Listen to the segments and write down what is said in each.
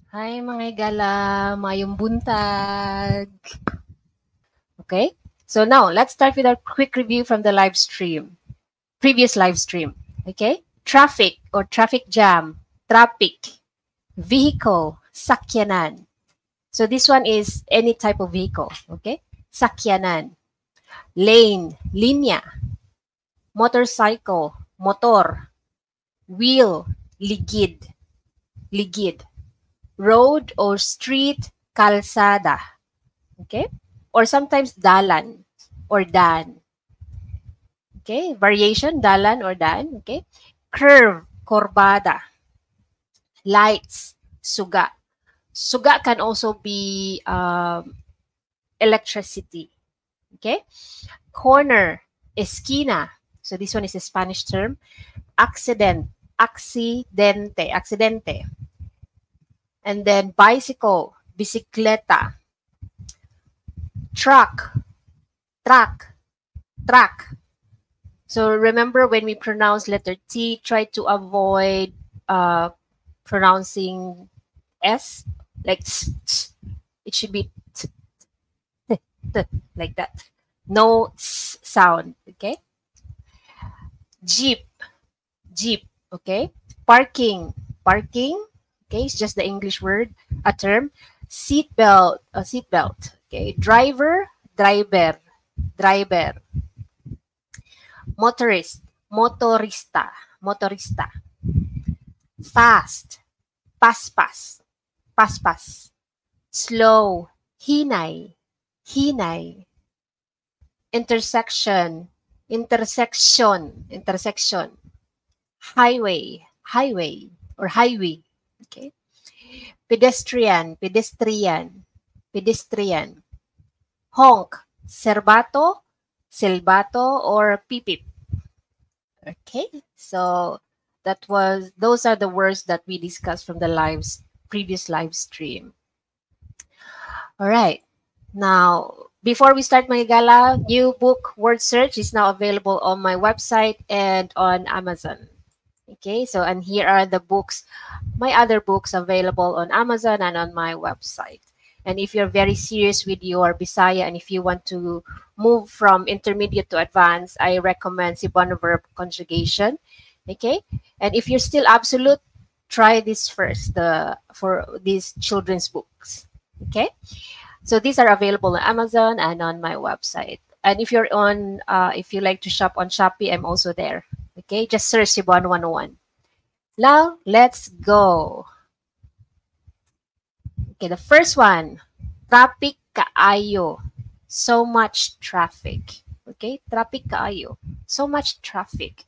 Hi mga igala, mayong buntag. Okay, so now let's start with our quick review from the live stream, previous live stream. Okay, traffic or traffic jam, traffic, vehicle, sakyanan. So this one is any type of vehicle. Okay, sakyanan, lane, linya, motorcycle, motor, wheel, ligid, ligid, road or street, kalsada. Okay? Or sometimes dalan or dan. Okay? Variation, dalan or dan. Okay? Curve, korbada. Lights, suga. Suga can also be electricity. Okay? Corner, esquina. So this one is a Spanish term. Accident, accidente, accidente. And then bicycle, bicicleta. Truck, truck, truck. So remember when we pronounce letter T, try to avoid pronouncing S like tss, tss. It should be t, t, t, like that. No sound, okay? Jeep, jeep, okay? Parking, parking, okay? It's just the English word, a term. Seatbelt, a seatbelt, okay? Driver, driver, driver. Motorist, motorista, motorista. Fast, paspas, paspas. Slow, hinay, hinay. Intersection, intersection, intersection. Highway, highway, or highway. Okay. Pedestrian, pedestrian, pedestrian. Honk, serbato, silbato, or pipip. Okay, so those are the words that we discussed from the previous live stream. All right. Now, before we start my gala, new book word search is now available on my website and on Amazon. Okay, so and here are the books, my other books available on Amazon and on my website. And if you're very serious with your Bisaya and if you want to move from intermediate to advanced, I recommend Cebuano verb conjugation. Okay, and if you're still absolute, try this first for these children's books. Okay, so these are available on Amazon and on my website. And if you're on, if you like to shop on Shopee, I'm also there. Okay, just search Cebuano 101. Now, let's go. Okay, the first one, traffic kaayo. So much traffic. Okay, traffic kaayo. So much traffic.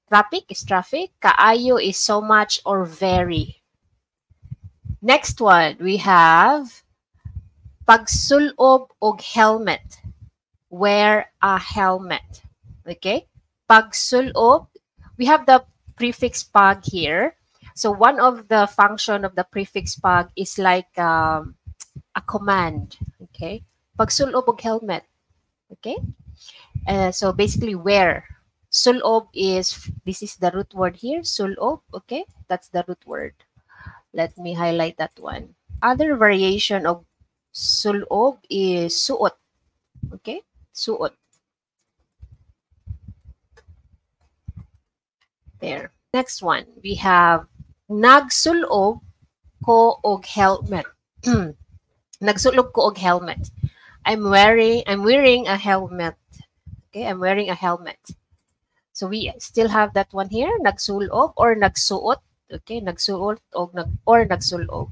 Traffic is traffic. Kaayo is so much or very. Next one, we have pagsulob og helmet. Wear a helmet. Okay? Pagsulob, we have the prefix pag here. So one of the function of the prefix pag is like a command. Okay? Pagsulob og helmet. Okay? So basically wear. Sulob this is the root word here. Sulob. Okay? That's the root word. Let me highlight that one. Other variation of sulob is suot. Okay? Suot. There. Next one, we have nagsulob ko og helmet. Nagsulob ko og helmet. I'm wearing a helmet. Okay, I'm wearing a helmet. So we still have that one here, nagsulob or nagsuot. Okay, nagsuot or nagsulob.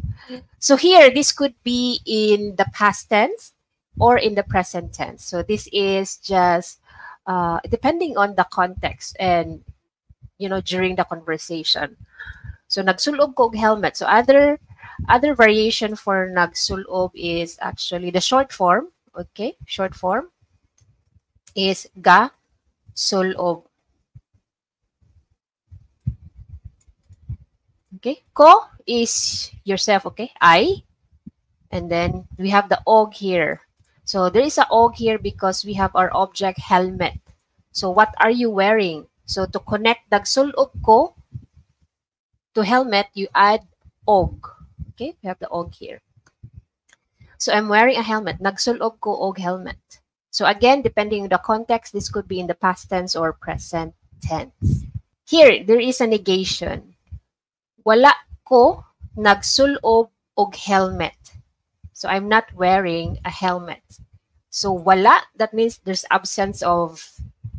So here, this could be in the past tense or in the present tense. So this is just depending on the context and during the conversation. So nagsulob ko og helmet. So other variation for nagsulob is actually the short form. Okay, short form is ga sulob. Okay, ko is yourself. Okay, I, and then we have the og here. So there is a og here because we have our object helmet. So what are you wearing? So to connect nagsulob ko to helmet, you add og. Okay, we have the og here. So I'm wearing a helmet. Nagsulog ko og helmet. So again, depending on the context, this could be in the past tense or present tense. Here, there is a negation. Wala ko nagsulog og helmet. So I'm not wearing a helmet. So wala, that means there's absence of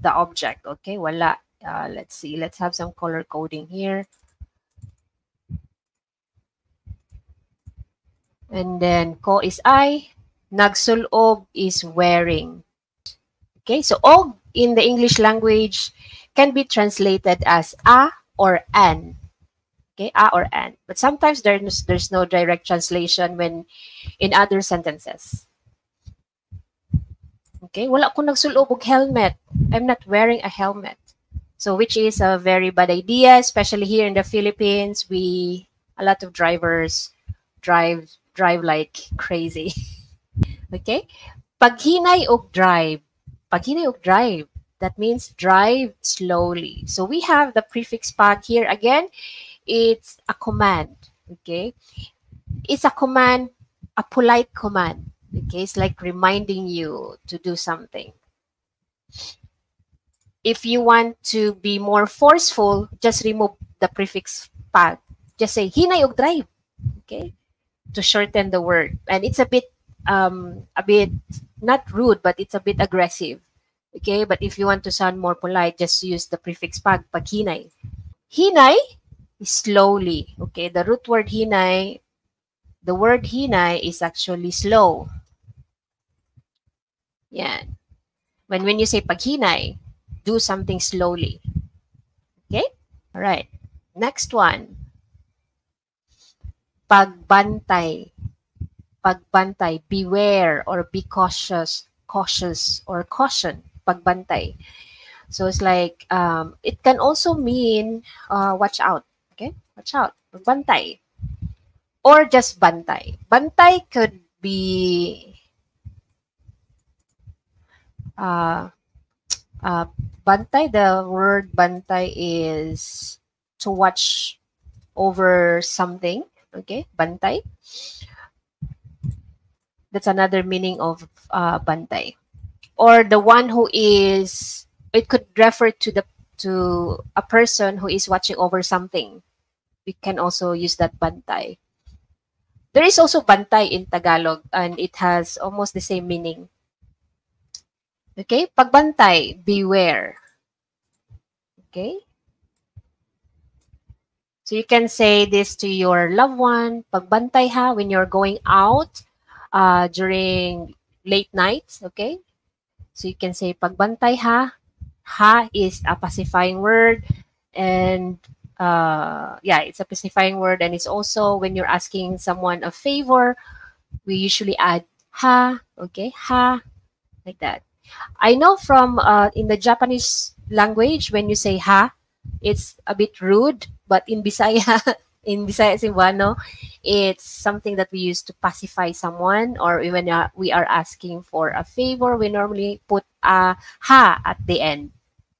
the object. Okay, wala. Let's see. Let's have some color coding here. And then ko is I. Nagsulog is wearing. Okay, so og in the English language can be translated as a or an. Okay, a or an. But sometimes there's no direct translation when in other sentences. Okay, wala ko nagsulog og helmet. I'm not wearing a helmet. So which is a very bad idea, especially here in the Philippines. A lot of drivers drive like crazy. Okay? Paghinay og drive. Paghinay og drive. That means drive slowly. So we have the prefix pag here again. It's a command. Okay? It's a command, a polite command. Okay? It's like reminding you to do something. If you want to be more forceful, just remove the prefix pag. Just say hinay og drive. Okay? To shorten the word. And it's a bit not rude, but it's a bit aggressive. Okay, but if you want to sound more polite, just use the prefix pag hinay. Hinay is slowly. Okay, the root word hinay, the word hinay is actually slow. Yeah. When you say paghinay, do something slowly. Okay? All right. Next one. Pagbantay. Pagbantay, beware or be cautious or caution. Pagbantay. So it's like it can also mean watch out. Okay, watch out. Pagbantay, or just bantay. Bantay could be bantay. The word bantay is to watch over something. Okay, bantay. That's another meaning of bantay. Or the one who is, it could refer to a person who is watching over something. We can also use that bantay. There is also bantay in Tagalog, and it has almost the same meaning. Okay, pagbantay, beware. Okay. So you can say this to your loved one, pagbantay ha, when you're going out during late nights, okay? So you can say pagbantay ha. Ha is a pacifying word, and yeah, it's a pacifying word, and it's also when you're asking someone a favor, we usually add ha, okay? Ha, like that. I know from in the Japanese language, when you say ha, it's a bit rude, but in Bisaya, in Bisaya Cebuano, it's something that we use to pacify someone, or when we are asking for a favor, we normally put a ha at the end,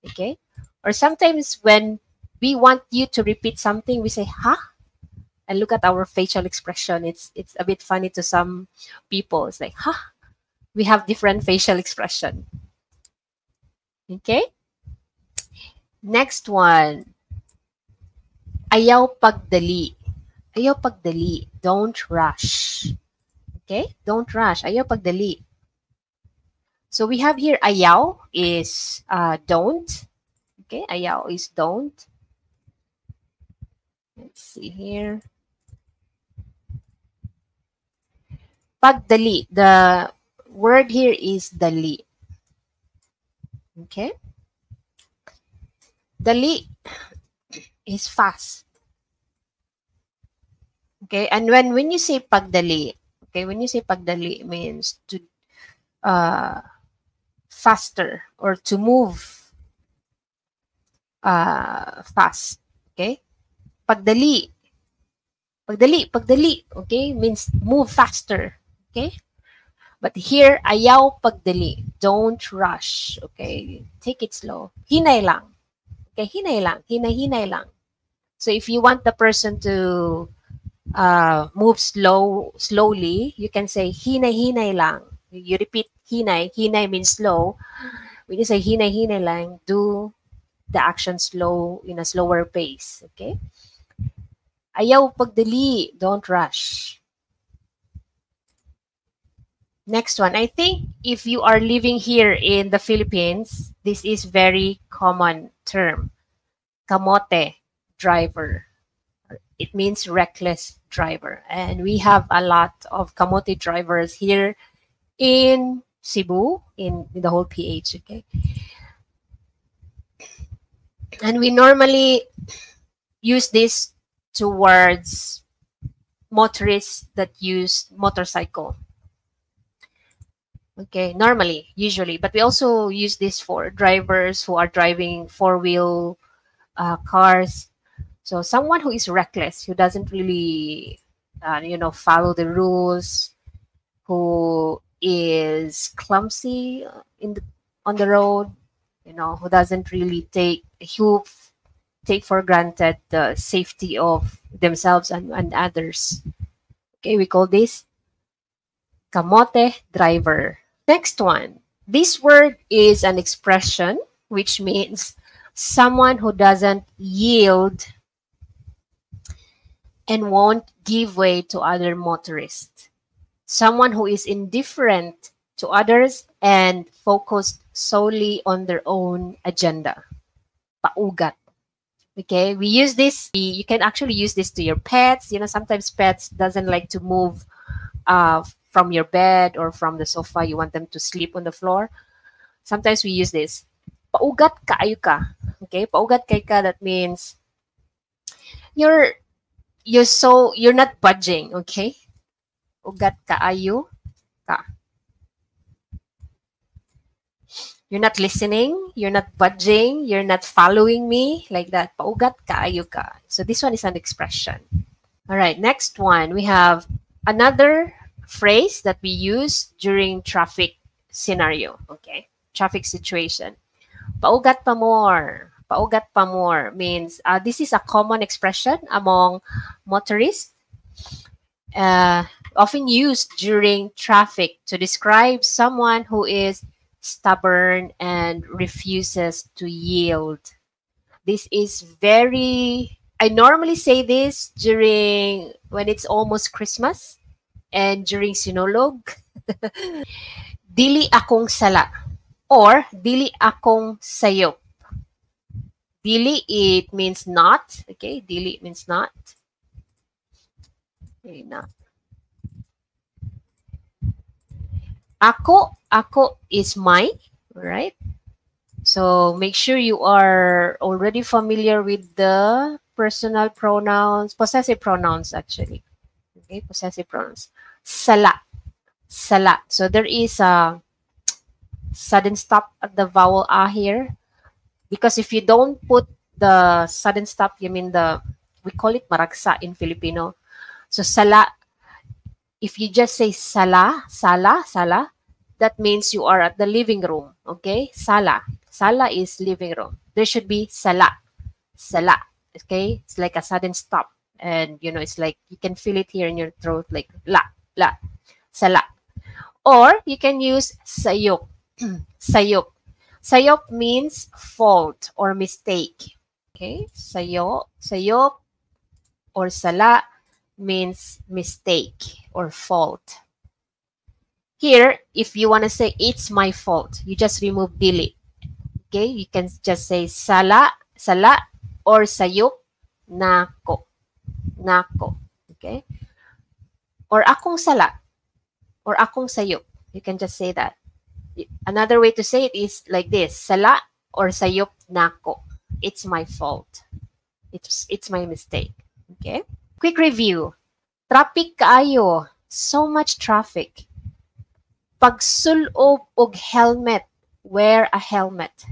okay? Or sometimes when we want you to repeat something, we say ha, and look at our facial expression. It's a bit funny to some people. It's like ha. We have different facial expression. Okay? Next one. Ayaw pagdali. Ayaw pagdali. Don't rush. Okay? Don't rush. Ayaw pagdali. So we have here ayaw is don't. Okay? Ayaw is don't. Let's see here. Pagdali. The word here is dali. Okay? Dali is fast. Okay? And when you say pagdali, okay, when you say pagdali, it means to faster or to move fast. Okay? Pagdali. Pagdali, pagdali, okay, means move faster. Okay? But here, ayaw pagdali. Don't rush. Okay? Take it slow. Hinay lang. Okay? Hinay lang. Hinay-hinay lang. So if you want the person to move slowly, you can say hinay-hinay lang. You repeat hinay. Hinay means slow. When you say hinay-hinay lang, do the action slow in a slower pace. Okay? Ayaw pagdali. Don't rush. Next one. I think if you are living here in the Philippines, this is very common term. Kamote driver. It means reckless driver. And we have a lot of kamote drivers here in Cebu, in the whole PH. Okay? And we normally use this towards motorists that use motorcycle. Okay, normally, usually, but we also use this for drivers who are driving four-wheel cars. So someone who is reckless, who doesn't really, follow the rules, who is clumsy on the road, who doesn't really who take for granted the safety of themselves and others. Okay, we call this kamote driver. Next one. This word is an expression which means someone who doesn't yield and won't give way to other motorists. Someone who is indifferent to others and focused solely on their own agenda. Paugat. Okay, we use this. You can actually use this to your pets. Sometimes pets doesn't like to move from your bed or from the sofa. You want them to sleep on the floor. Sometimes we use this. Paugat kaayo ka. Okay, paugat kay ka. That means you're not budging. Okay, ugat kaayo ka. You're not listening, you're not budging, you're not following me, like that. Paugat kaayo ka. So this one is an expression. All right, next one. We have another phrase that we use during traffic scenario, okay? Traffic situation. Paugat pa more. Paugat pa more means this is a common expression among motorists, often used during traffic to describe someone who is stubborn and refuses to yield. This is I normally say this during when it's almost Christmas and during Sinulog. Dili akong sala or dili akong sayop. Dili, it means not. Okay, dili means not. Okay, not. Ako is my, right? So make sure you are already familiar with the personal pronouns, possessive pronouns actually. Okay, possessive pronouns. Sala. Sala. So there is a sudden stop at the vowel A here. Because if you don't put the sudden stop, we call it maragsa in Filipino. So sala, if you just say sala, that means you are at the living room. Okay, sala. Sala is living room. There should be sala. Okay, it's like a sudden stop, and it's like you can feel it here in your throat, like la, sala. Or you can use sayop. Sayop. Sayop means fault or mistake. Okay, sayop or sala means mistake or fault. Here, if you want to say it's my fault, you just remove dili. Okay, you can just say sala or sayop nako. Okay, or akong sala or akong sayop. You can just say that. Another way to say it is like this: sala or sayop nako. It's my fault. It's my mistake. Okay. Quick review. Traffic kaayo. So much traffic. Pagsulob og helmet. Wear a helmet.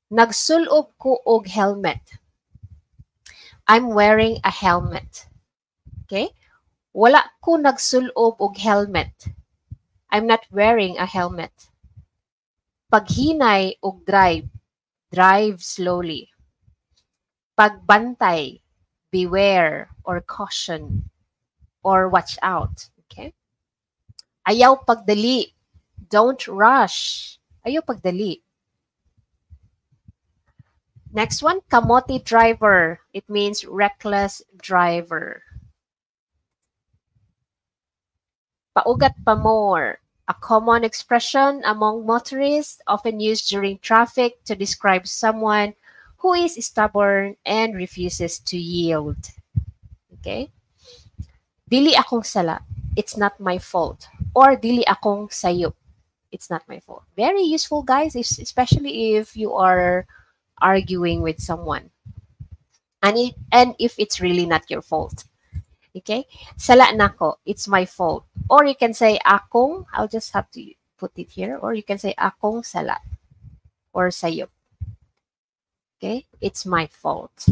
Nagsulob ko og helmet. I'm wearing a helmet. Okay? Wala ko nagsulob og helmet. I'm not wearing a helmet. Paghinay og drive. Drive slowly. Pagbantay. Beware or caution. or watch out. Okay? Ayaw pagdali. Don't rush. Ayaw pagdali. Next one, kamote driver. It means reckless driver. Paugat pa more. A common expression among motorists, often used during traffic to describe someone who is stubborn and refuses to yield. Okay? Dili akong sala. It's not my fault. Or dili akong sayop. It's not my fault. Very useful, guys, especially if you are arguing with someone. And if it's really not your fault. Okay? Sala nako. It's my fault. Or you can say akong. I'll just have to put it here. Or you can say akong sala. Or sayop. Okay? It's my fault.